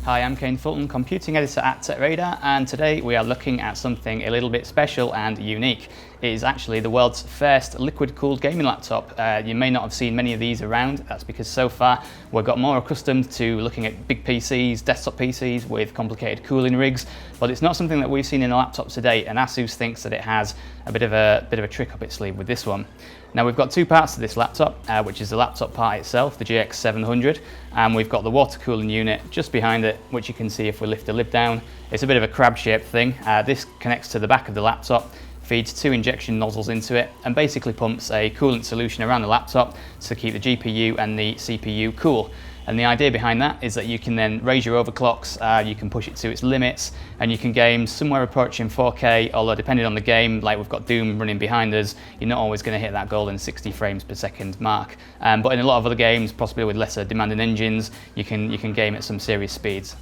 Hi, I'm Kane Fulton, computing editor at TechRadar, and today we are looking at something a little bit special and unique. It is actually the world's first liquid-cooled gaming laptop. You may not have seen many of these around. That's because so far we've got more accustomed to looking at big PCs, desktop PCs with complicated cooling rigs, but it's not something that we've seen in a laptop to date, and Asus thinks that it has a bit of a trick up its sleeve with this one. Now we've got two parts to this laptop, which is the laptop part itself, the GX700, and we've got the water cooling unit just behind it, which you can see if we lift the lid down. It's a bit of a crab-shaped thing. This connects to the back of the laptop, feeds two injection nozzles into it, and basically pumps a coolant solution around the laptop to keep the GPU and the CPU cool. And the idea behind that is that you can then raise your overclocks, you can push it to its limits, and you can game somewhere approaching 4K, although depending on the game, like we've got Doom running behind us, you're not always going to hit that golden 60 frames per second mark. But in a lot of other games, possibly with lesser demanding engines, you can game at some serious speeds.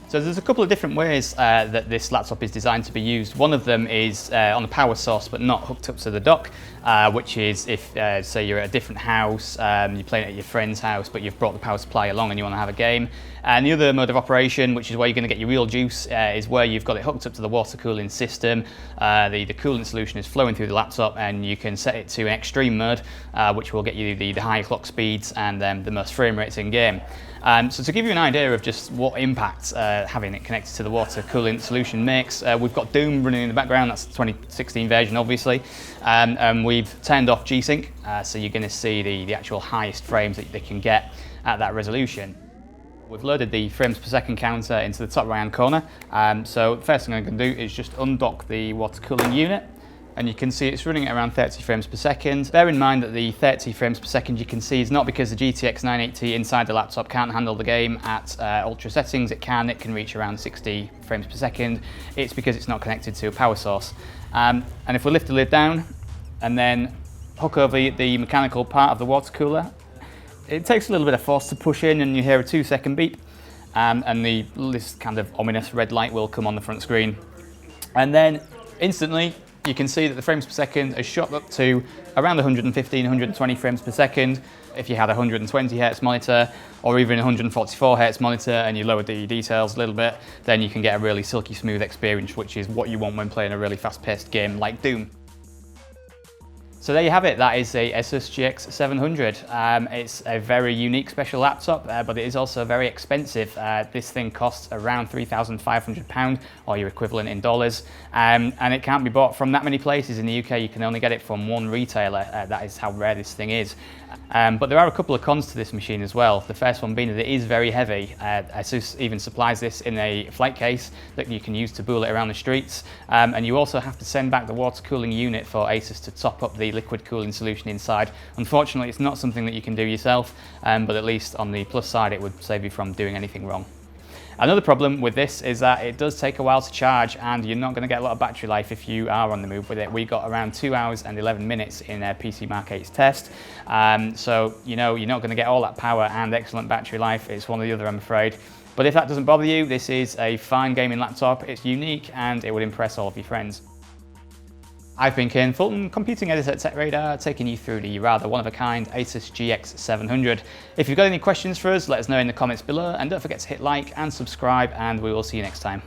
So there's a couple of different ways that this laptop is designed to be used. One of them is on a power source but not hooked up to the dock, which is if, say, you're at a different house, you're playing at your friend's house but you've brought the power supply along and you want to have a game. And the other mode of operation, which is where you're going to get your real juice, is where you've got it hooked up to the water cooling system. The coolant solution is flowing through the laptop and you can set it to an extreme mode, which will get you the high clock speeds and the most frame rates in game. So to give you an idea of just what impact having it connected to the water cooling solution makes, we've got Doom running in the background. That's the 2016 version, obviously, and we've turned off G-Sync, so you're going to see the actual highest frames that they can get at that resolution. We've loaded the frames per second counter into the top right hand corner, so the first thing I'm going to do is just undock the water cooling unit. And you can see it's running at around 30 frames per second. Bear in mind that the 30 frames per second you can see is not because the GTX 980 inside the laptop can't handle the game at ultra settings. It can reach around 60 frames per second. It's because it's not connected to a power source. And if we lift the lid down and then hook over the mechanical part of the water cooler, it takes a little bit of force to push in and you hear a 2-second beep. And this kind of ominous red light will come on the front screen. And then instantly, you can see that the frames per second has shot up to around 115, 120 frames per second. If you had a 120 Hz monitor or even a 144 Hz monitor and you lowered the details a little bit, then you can get a really silky smooth experience, which is what you want when playing a really fast-paced game like Doom. So there you have it, that is a Asus GX700. It's a very unique special laptop, but it is also very expensive. This thing costs around £3,500 or your equivalent in dollars, and it can't be bought from that many places in the UK. You can only get it from one retailer. That is how rare this thing is. But there are a couple of cons to this machine as well. The first one being that it is very heavy. Asus even supplies this in a flight case that you can use to bool it around the streets. And you also have to send back the water cooling unit for Asus to top up the liquid cooling solution inside. Unfortunately, it's not something that you can do yourself, but at least on the plus side, it would save you from doing anything wrong. Another problem with this is that it does take a while to charge and you're not going to get a lot of battery life if you are on the move with it. We got around 2 hours and 11 minutes in PC Mark 8's test. So, you know, you're not going to get all that power and excellent battery life. It's one or the other, I'm afraid. But if that doesn't bother you, this is a fine gaming laptop. It's unique and it would impress all of your friends. I've been Kane Fulton, computing editor at TechRadar, taking you through the rather one-of-a-kind Asus GX700. If you've got any questions for us, let us know in the comments below, and don't forget to hit like and subscribe, and we will see you next time.